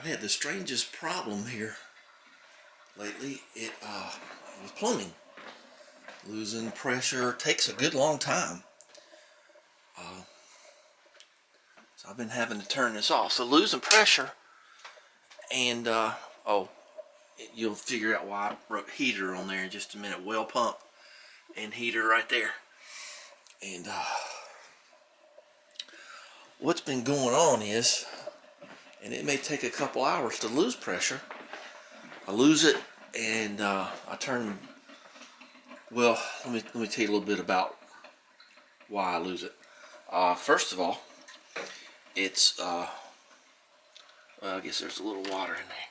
I've had the strangest problem here lately. With plumbing. Losing pressure takes a good long time. So I've been having to turn this off. So losing pressure, and you'll figure out why I wrote heater on there in just a minute. Well pump and heater right there. And what's been going on is, and it may take a couple hours to lose pressure. I lose it, and I turn. Well, let me tell you a little bit about why I lose it. First of all, it's well, I guess there's a little water in there.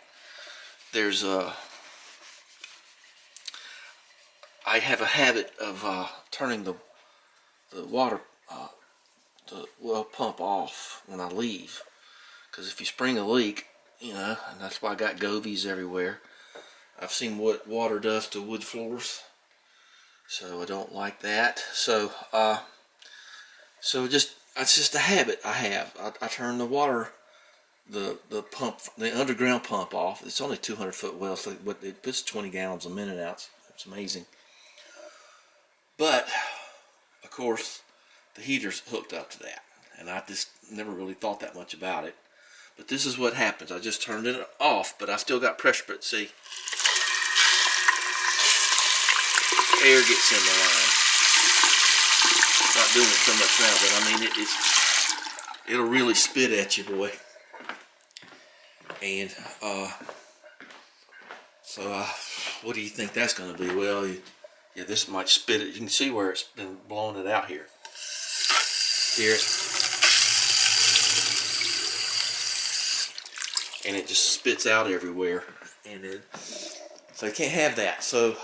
There's I have a habit of turning the water the well pump off when I leave, because if you spring a leak, and that's why I got govies everywhere. I've seen what water does to wood floors, so I don't like that. So it's just a habit I have. I turn the water, the pump, the underground pump off. It's only 200-foot well, so it puts 20 gallons a minute out. It's amazing. But of course, the heater's hooked up to that, and I just never really thought that much about it. But this is what happens. I just turned it off, but I still got pressure. But see, air gets in the line. Not doing it so much now, but I mean it'll really spit at you, boy. And what do you think that's going to be? Well, yeah, this might spit it. You can see where it's been blowing it out here. Here, and it just spits out everywhere, and so you can't have that. So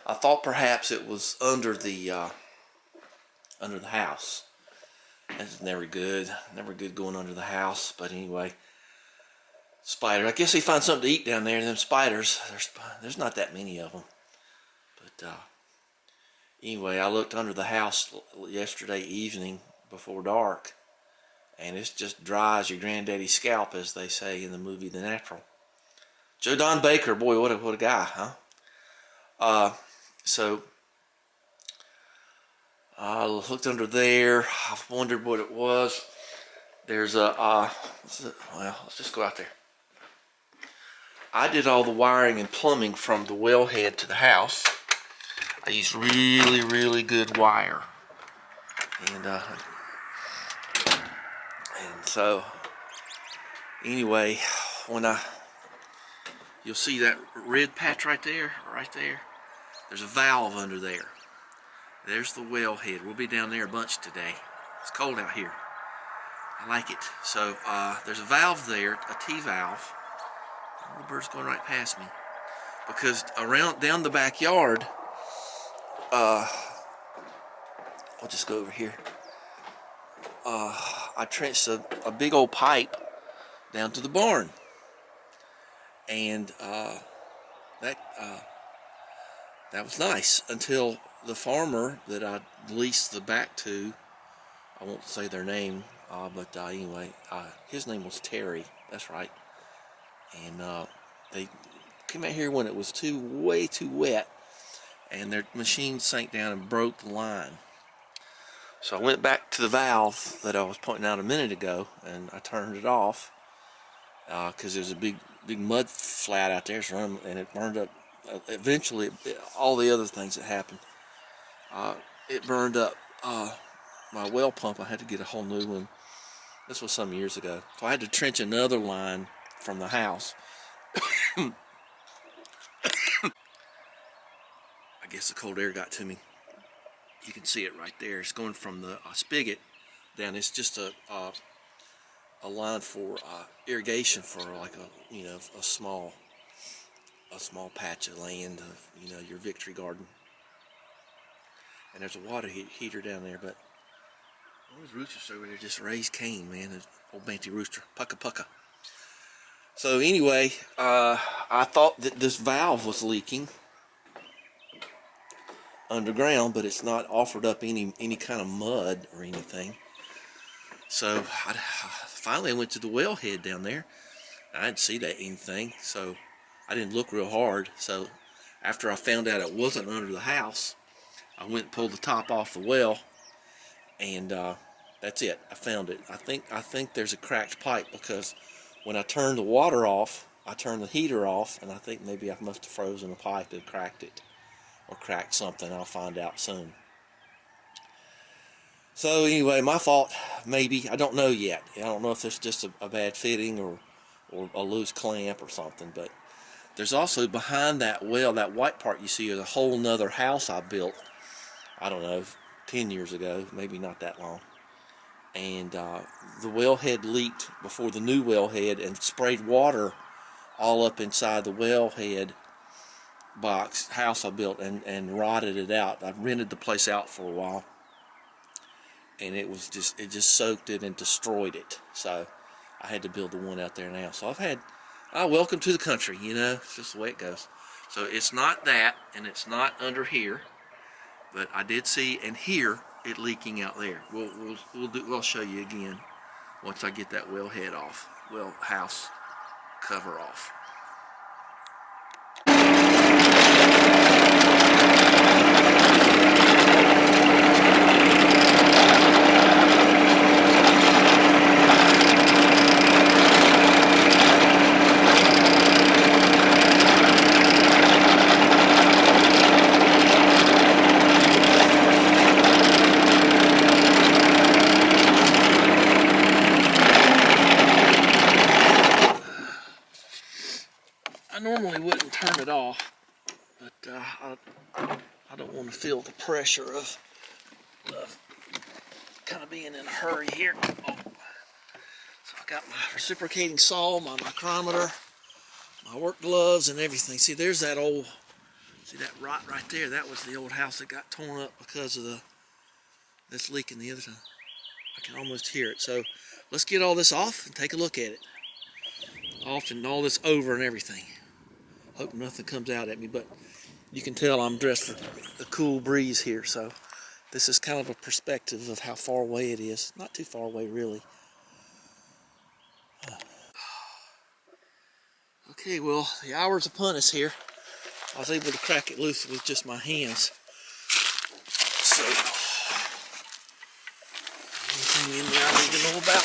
I thought perhaps it was under the house. That's never good. Never good going under the house. But anyway, spider. I guess they find something to eat down there. Them spiders. There's not that many of them. But anyway, I looked under the house yesterday evening before dark, and it's just dry as your granddaddy's scalp, as they say in the movie The Natural. Joe Don Baker, boy, what a guy, huh? So I looked under there. I wondered what it was. There's well, let's just go out there. I did all the wiring and plumbing from the wellhead to the house. I used really, really good wire, and so anyway, you'll see that red patch right there. There's a valve under there. There's the wellhead. We'll be down there a bunch today. It's cold out here. I like it. So there's a valve there, a T-valve. The bird's going right past me. Because down the backyard, I'll just go over here. I trenched a big old pipe down to the barn. And that was nice until the farmer that I leased the back to, I won't say their name, but anyway, his name was Terry. That's right. And they came out here when it was way too wet, and their machine sank down and broke the line. So I went back to the valve that I was pointing out a minute ago, and I turned it off because there's a big mud flat out there, and it burned up. Eventually, all the other things that happened, it burned up my well pump. I had to get a whole new one. This was some years ago. So I had to trench another line from the house. I guess the cold air got to me. You can see it right there. It's going from the spigot down. It's just a line for irrigation for like a small patch of land, your victory garden. And there's a water heater down there, but all those roosters over there just raised Cain, man. There's old Banty rooster, pucka pucka. So anyway, I thought that this valve was leaking underground, but it's not offered up any kind of mud or anything. So finally I went to the wellhead down there. I didn't see that anything, so I didn't look real hard. So after I found out it wasn't under the house, I went and pulled the top off the well, and that's it. I found it. I think there's a cracked pipe, because when I turned the water off, I turned the heater off, and I think maybe I must have frozen a pipe and cracked it, or cracked something. I'll find out soon. So anyway, my fault, maybe. I don't know yet. I don't know if it's just a bad fitting or a loose clamp or something. But there's also behind that well, that white part you see, is a whole nother house I built, I don't know, 10 years ago, maybe not that long. And the wellhead leaked before the new wellhead and sprayed water all up inside the wellhead box house I built, and rotted it out. I rented the place out for a while, and it just soaked it and destroyed it. So I had to build the one out there now. So welcome to the country, it's just the way it goes. So it's not that, and it's not under here, but I did see and hear it leaking out there. We'll show you again once I get that house cover off. I normally wouldn't turn it off, but I don't want to feel the pressure of kind of being in a hurry here. Oh. So I got my reciprocating saw, my micrometer, my work gloves, and everything. See, there's that see that rot right there? That was the old house that got torn up because of this leak in the other side. I can almost hear it. So let's get all this off and take a look at it. Off and all this over and everything. Hope nothing comes out at me, but you can tell I'm dressed for the cool breeze here, so this is kind of a perspective of how far away it is. Not too far away, really. Okay, well, the hour's upon us here. I was able to crack it loose with just my hands. So, anything in there I need to know about?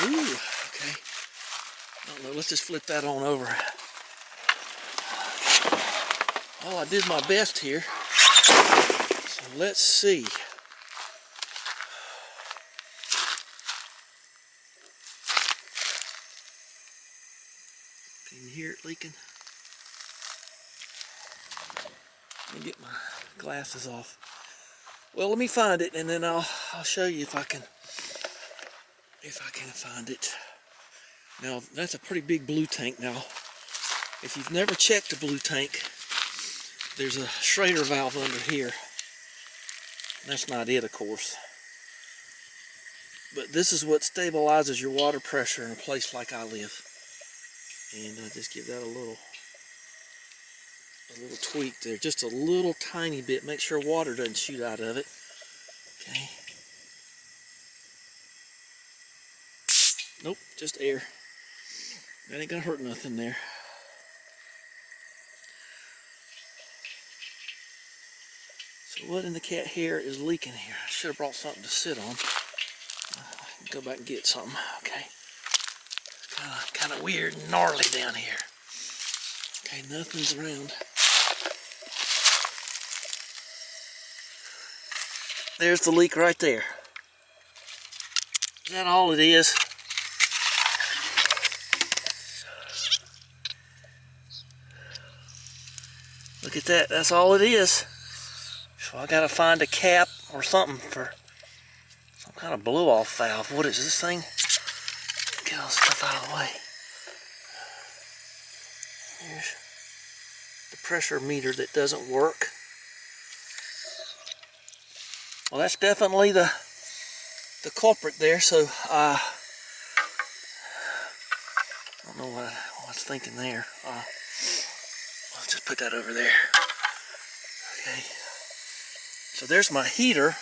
Ooh, okay. I don't know, let's just flip that on over. Oh, I did my best here. So let's see. Can you hear it leaking? Let me get my glasses off. Well, let me find it, and then I'll show you if I can find it. Now, that's a pretty big blue tank. Now, if you've never checked a blue tank, there's a Schrader valve under here. That's not it, of course. But this is what stabilizes your water pressure in a place like I live. And just give that a little tweak there, just a little tiny bit. Make sure water doesn't shoot out of it. Okay. Nope, just air. That ain't gonna hurt nothing there. So what in the cat hair is leaking here? I should have brought something to sit on. Go back and get something. Okay. Kind of weird and gnarly down here. Okay, nothing's around. There's the leak right there. Is that all it is? Look at that, that's all it is. So I gotta find a cap or something for some kind of blow-off valve. What is this thing? Get all this stuff out of the way. Here's the pressure meter that doesn't work. Well, that's definitely the culprit there. So I don't know what I was thinking there. Let's just put that over there. Okay. So there's my heater,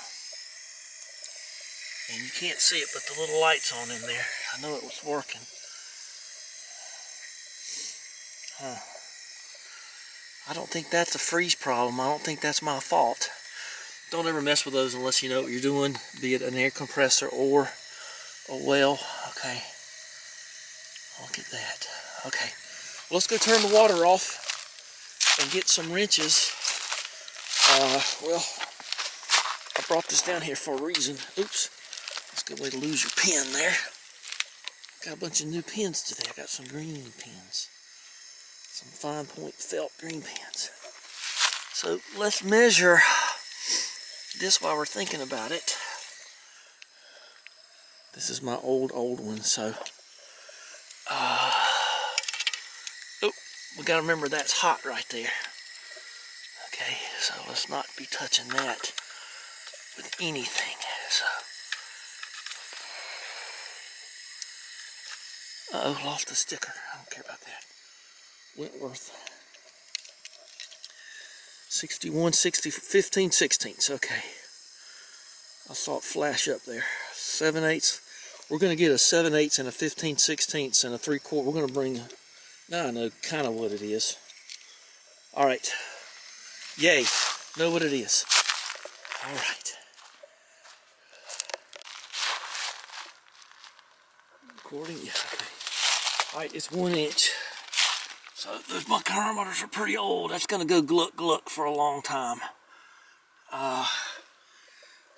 and you can't see it, but the little light's on in there. I know it was working. I don't think that's a freeze problem. I don't think that's my fault. Don't ever mess with those unless you know what you're doing, be it an air compressor or a well. Okay. Look at that. Okay. Well, let's go turn the water off and get some wrenches. Well, I brought this down here for a reason. Oops. That's a good way to lose your pen there. Got a bunch of new pens today. I got some green pens. Some fine point felt green pens. So let's measure this while we're thinking about it. This is my old one, so oh, we gotta remember that's hot right there. Okay, so let's not be touching that with anything. So uh-oh, lost the sticker. I don't care about that. Wentworth 61, 60, 15 16ths. Okay, I saw it flash up there. 7/8. We're going to get a 7/8 and a 15 16ths and a 3/4. We're going to bring, now I know kind of what it is. All right, yay, know what it is. All right. Recording, yeah, okay. All right, it's 1 inch. So those micrometers are pretty old. That's going to go gluck gluck for a long time.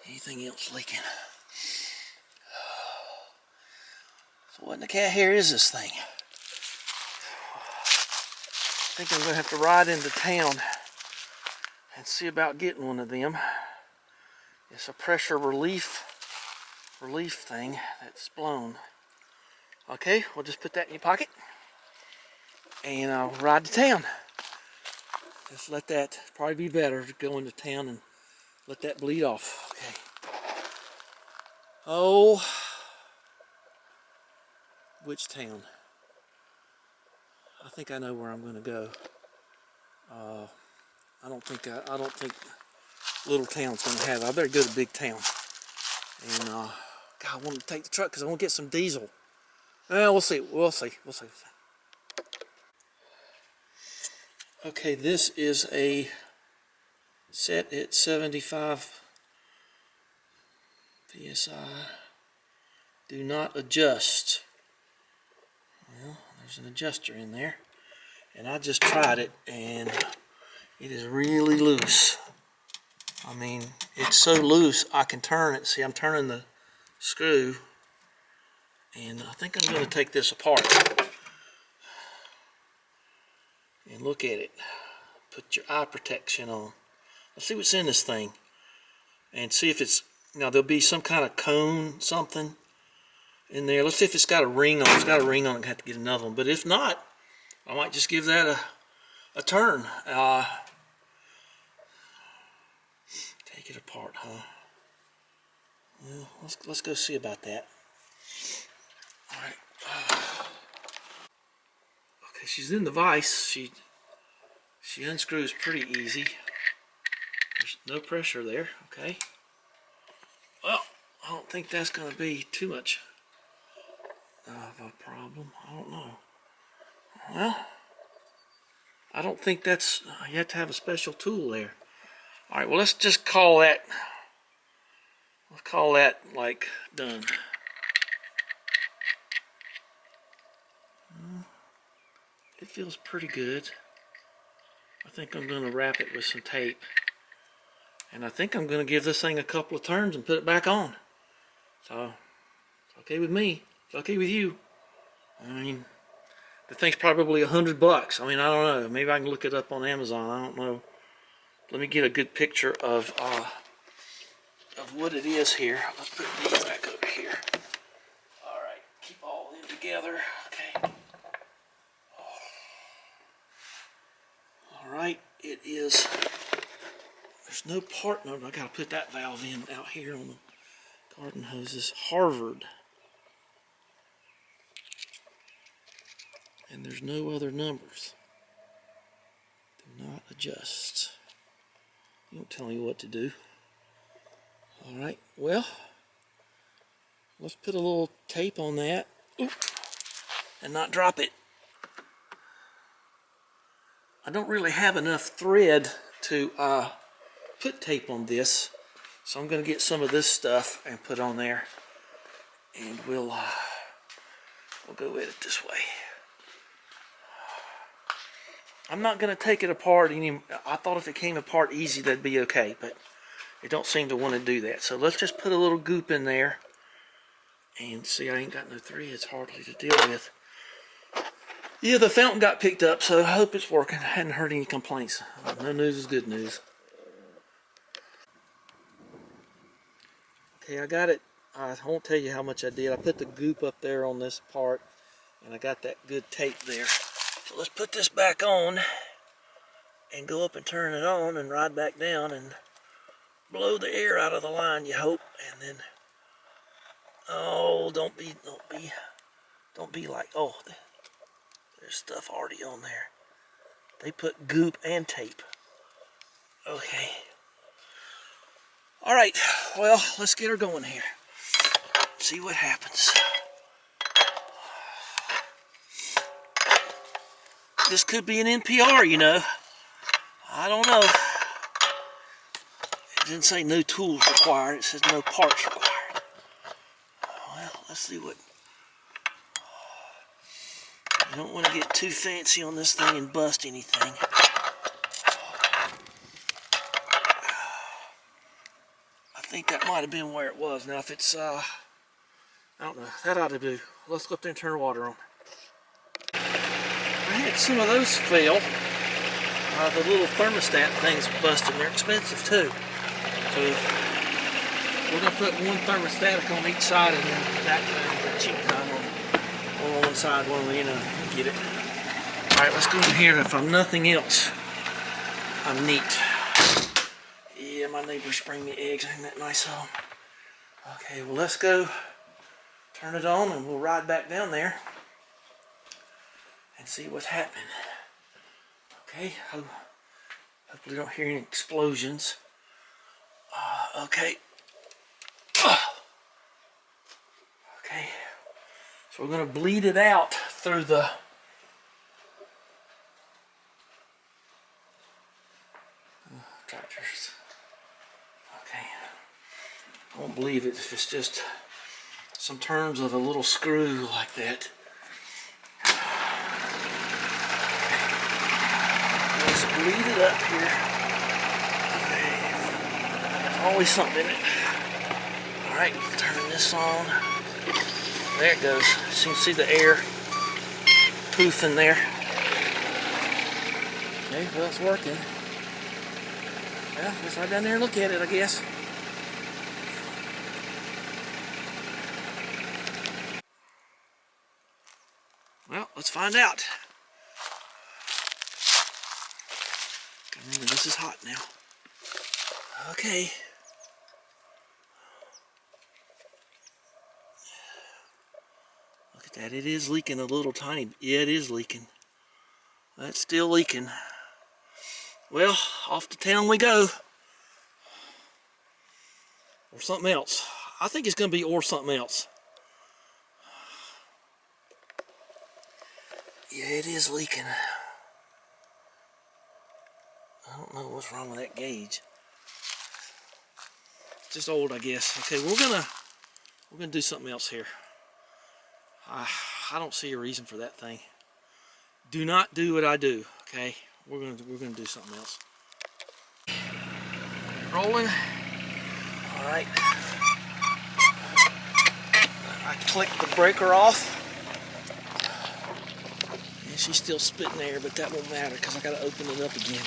Anything else leaking? So what in the cat hair is this thing? I think I'm going to have to ride into town and see about getting one of them. It's a pressure relief thing that's blown. Okay, we'll just put that in your pocket and I'll ride to town. Just let that, probably be better to go into town and let that bleed off. Okay. Oh, which town? I think I know where I'm going to go. I don't think little town's going to have it. I better go to big town. And God, I want to take the truck because I want to get some diesel. We'll see. Okay, this is a set at 75 psi. Do not adjust. Well, there's an adjuster in there, and I just tried it, and it is really loose. I mean, it's so loose I can turn it. See, I'm turning the screw, and I think I'm going to take this apart and look at it. Put your eye protection on. Let's see what's in this thing and see if it's, now there'll be some kind of cone, something in there. Let's see if it's got a ring on it. If it's got a ring on it, I have to get another one. But if not, I might just give that a turn. Take it apart, huh? Well, let's go see about that. All right. Okay, she's in the vise. She unscrews pretty easy. There's no pressure there. Okay. Well, I don't think that's going to be too much of a problem. I don't know. Well, I don't think that's, you have to have a special tool there. All right, well, let's just call that, like done. It feels pretty good. I think I'm going to wrap it with some tape. And I think I'm going to give this thing a couple of turns and put it back on. So, it's okay with me. It's okay with you. I mean, the thing's probably $100. I mean, I don't know. Maybe I can look it up on Amazon. I don't know. Let me get a good picture of what it is here. Let's put these back over here. All right, keep all of them together. Okay. All right, it is. There's no part number. I gotta put that valve in out here on the garden hoses. Harvard. And there's no other numbers. Do not adjust. You don't tell me what to do. All right, well, let's put a little tape on that. Oop, and not drop it. I don't really have enough thread to put tape on this, so I'm going to get some of this stuff and put on there, and we'll go with it this way. I'm not going to take it apart any. I thought if it came apart easy that'd be okay, but it don't seem to want to do that. So let's just put a little goop in there, and see, I ain't got no threads hardly to deal with. Yeah, the fountain got picked up, so I hope it's working. I hadn't heard any complaints. No news is good news. Okay, I got it. I won't tell you how much I did. I put the goop up there on this part, and I got that good tape there. So let's put this back on and go up and turn it on and ride back down and blow the air out of the line, you hope. And then, oh, don't be like, oh, there's stuff already on there. They put goop and tape. Okay. All right, well, let's get her going here. See what happens. This could be an NPR, you know. I don't know. It didn't say no tools required. It says no parts required. Well, let's see what... I don't want to get too fancy on this thing and bust anything. I think that might have been where it was. Now, if it's, I don't know. That ought to do. Let's go up there and turn the water on. I had some of those fail. The little thermostat things busted. They're expensive too. So we're gonna put one thermostatic on each side, and then that kind, the cheap kind, on one side, one on the other. Get it. All right, let's go in here. If I'm nothing else, I'm neat. Yeah, my neighbors bring me eggs. Ain't that nice of them? Okay, well, let's go turn it on, and we'll ride back down there and see what's happening. Okay, hopefully don't hear any explosions. Okay. Okay, so we're going to bleed it out through the tractors. Okay, I won't believe it if it's just some turns of a little screw like that. Bleed it up here. Okay. There's always something in it. Alright, turn this on. There it goes. So you can see the air poof in there. Okay, well, it's working. Well, let's ride down there and look at it, I guess. Well, let's find out. Remember, this is hot now. Okay. Look at that. It is leaking a little tiny. Yeah, it is leaking. That's still leaking. Well, off to town we go. Or something else. I think it's going to be or something else. Yeah, it is leaking. I don't know what's wrong with that gauge. Just old, I guess. Okay, we're gonna do something else here. I don't see a reason for that thing. Do not do what I do. Okay, we're gonna do something else. Rolling. All right. I clicked the breaker off. And she's still spitting air, but that won't matter because I gotta open it up again.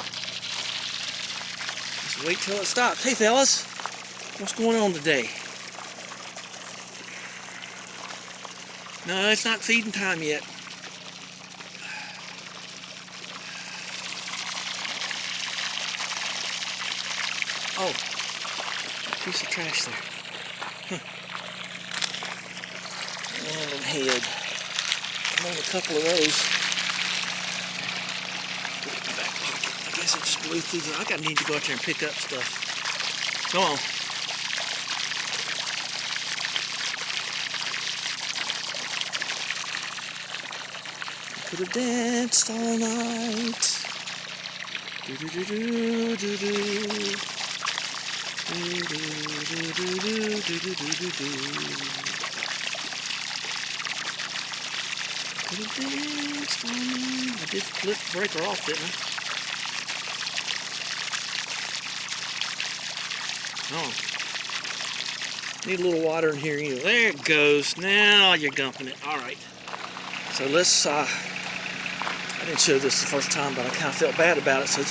Wait till it stops. Hey fellas, what's going on today? No, it's not feeding time yet. Oh, piece of trash there. And head. I made a couple of those. I guess it just blew through the... I need to go out there and pick up stuff. Come on. Could have danced all night. Do do do do do do. I did flip the breaker off, didn't I? Oh. Need a little water in here. There it goes. Now you're gumping it. Alright. So let's, I didn't show this the first time, but I kind of felt bad about it. So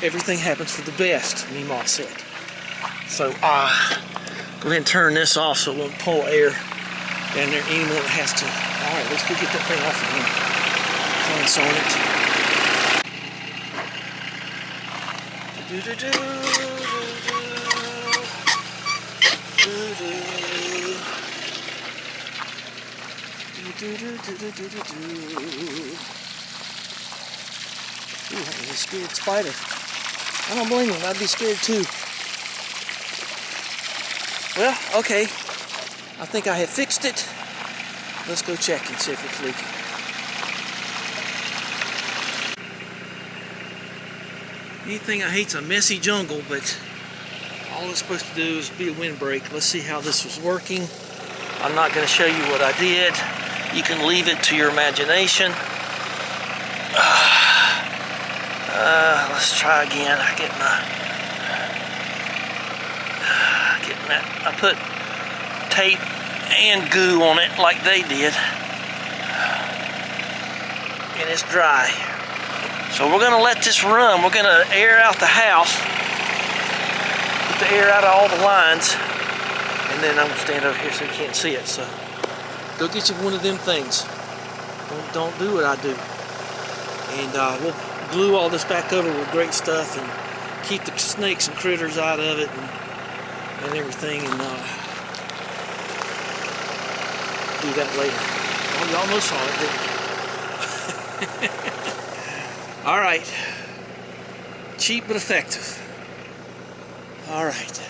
everything happens for the best, Meemaw said. So, go ahead and turn this off so it won't pull air down there anymore. It has to. Alright, let's go get that thing off again. Cleanse on it. Ooh, that was a scared spider. I don't blame him, I'd be scared too. Well, okay. I think I have fixed it. Let's go check and see if it's leaking. Anything I hate's a messy jungle, but all it's supposed to do is be a windbreak. Let's see how this was working. I'm not going to show you what I did. You can leave it to your imagination. Let's try again. I put tape and goo on it like they did, and it's dry. So we're gonna let this run. We're gonna air out the house, get the air out of all the lines, and then I'm gonna stand over here so you can't see it. So go get you one of them things. Don't do what I do, and we'll glue all this back over with great stuff and keep the snakes and critters out of it and everything, and do that later. Oh, you almost saw it, didn't you? All right. Cheap but effective. All right.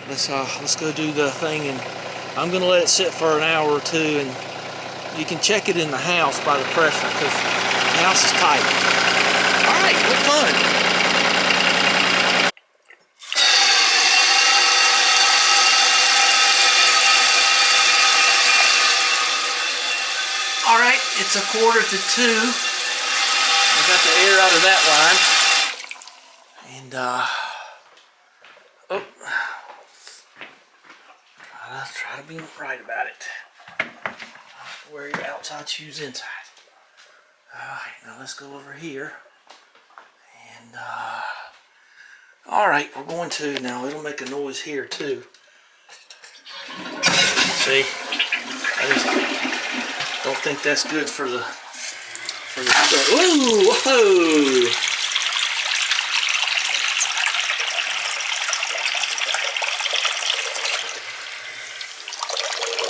Let's go do the thing, and I'm gonna let it sit for an hour or two, and you can check it in the house by the pressure because the house is tight. All right, what fun. Alright, it's 1:45. I got the air out of that line. And, try to be right about it. Wear your outside shoes inside. Alright, now let's go over here. And, alright, we're going to, now it'll make a noise here too. See? Don't think that's good for the stuff. Ooh, whoa!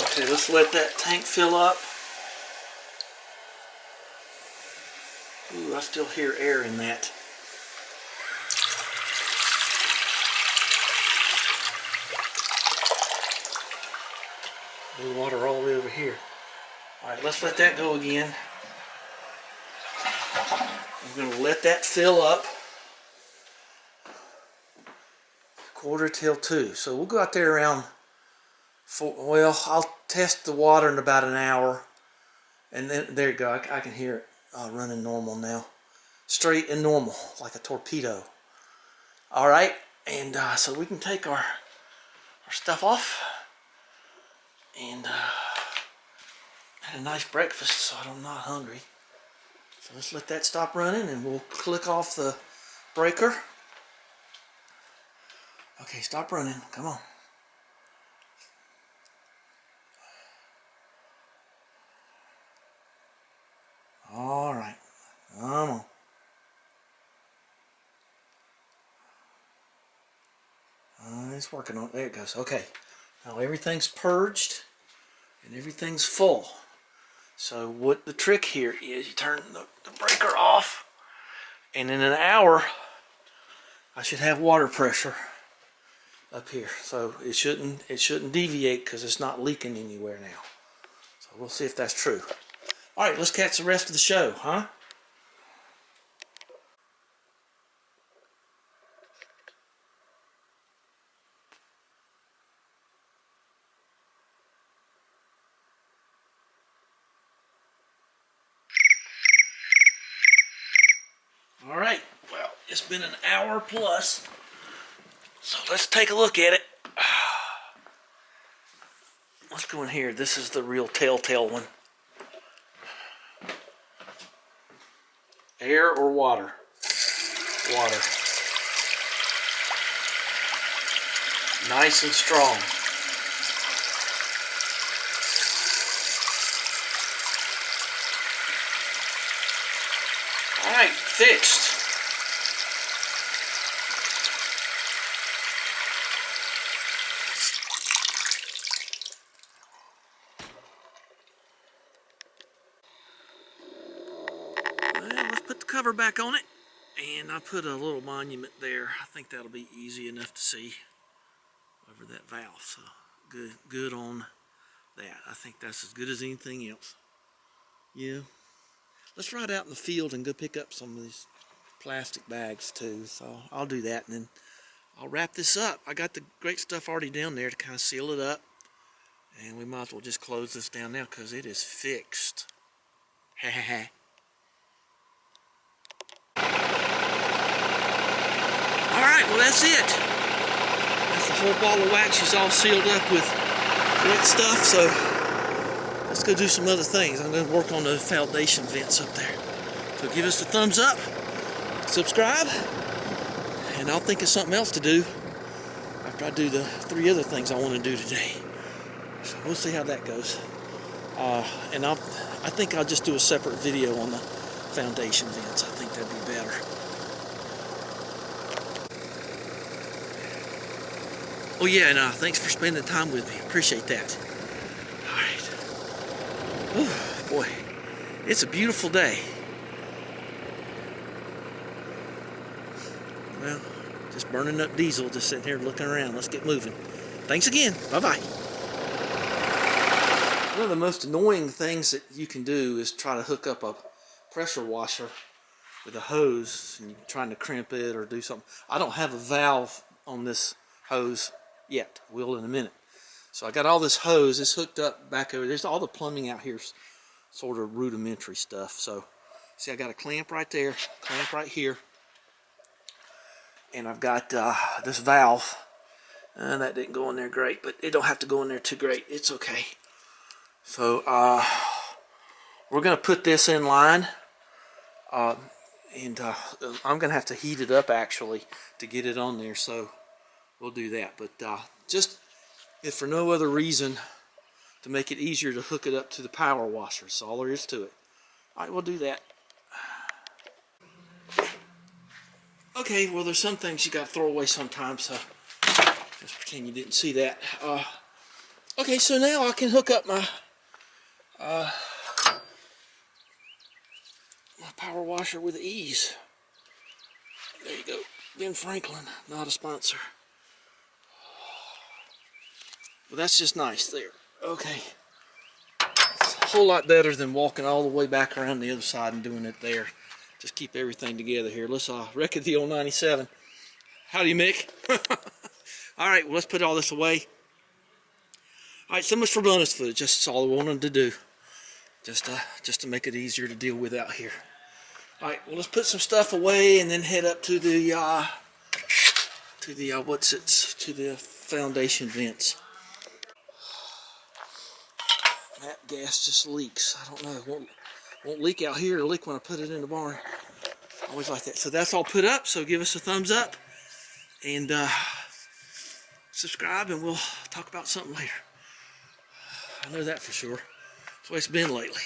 Okay, let's let that tank fill up. Ooh, I still hear air in that. Blue water all the way over here. Alright, let's let that go again. We're going to let that fill up. 1:45. So we'll go out there around 4. Well, I'll test the water in about an hour. And then, there you go. I can hear it running normal now. Straight and normal, like a torpedo. Alright, and so we can take our stuff off. And had a nice breakfast, so I'm not hungry. So let's let that stop running, and we'll click off the breaker. Okay, stop running. Come on. All right. Come on. It's working on. There it goes. Okay. Now everything's purged and everything's full. So what the trick here is, you turn the breaker off, and in an hour I should have water pressure up here. So it shouldn't deviate because it's not leaking anywhere now. So we'll see if that's true. All right, let's catch the rest of the show, huh? All right, well, it's been an hour plus, so let's take a look at it. Let's go in here. This is the real telltale one. Air or water? Water. Nice and strong. All right, fixed. Well, let's put the cover back on it. And I put a little monument there. I think that'll be easy enough to see over that valve. So good on that. I think that's as good as anything else. Yeah. Let's ride out in the field and go pick up some of these plastic bags too. So I'll do that and then I'll wrap this up. I got the great stuff already down there to kind of seal it up. And we might as well just close this down now because it is fixed. Ha ha ha. Alright, well that's it. That's the whole ball of wax. She's all sealed up with wet stuff, so let's go do some other things. I'm going to work on the foundation vents up there. So give us a thumbs up, subscribe, and I'll think of something else to do after I do the 3 other things I want to do today. So we'll see how that goes. And I think I'll just do a separate video on the foundation vents. I think that'd be better. Oh yeah, and thanks for spending time with me. Appreciate that. All right. Oh boy, it's a beautiful day. Well, just burning up diesel, just sitting here looking around. Let's get moving. Thanks again. Bye-bye. One of the most annoying things that you can do is try to hook up a pressure washer with a hose and you're trying to crimp it or do something. I don't have a valve on this hose yet. Will in a minute. So I got all this hose. It's hooked up back over. There's all the plumbing out here, sort of rudimentary stuff. So see, I got a clamp right there, clamp right here, and I've got this valve. That didn't go in there great, but it don't have to go in there too great. It's okay. So we're gonna put this in line, and I'm gonna have to heat it up actually to get it on there. So we'll do that. But just if for no other reason, to make it easier to hook it up to the power washer. That's all there is to it. All right, we'll do that. Okay, well, there's some things you got to throw away sometimes, so just pretend you didn't see that. Okay, so now I can hook up my my power washer with ease. There you go. Ben Franklin, not a sponsor. Well, that's just nice there. Okay. It's a whole lot better than walking all the way back around the other side and doing it there. Just keep everything together here. Let's wreck the old 97. Howdy, Mick. All right, well, let's put all this away. All right, so much for bonus footage. That's all I wanted to do. Just to make it easier to deal with out here. All right, well, let's put some stuff away and then head up to the foundation vents. That gas just leaks. I don't know. It won't leak out here. It'll leak when I put it in the barn. Always like that. So that's all put up. So give us a thumbs up and subscribe, and we'll talk about something later. I know that for sure. That's the way it's been lately.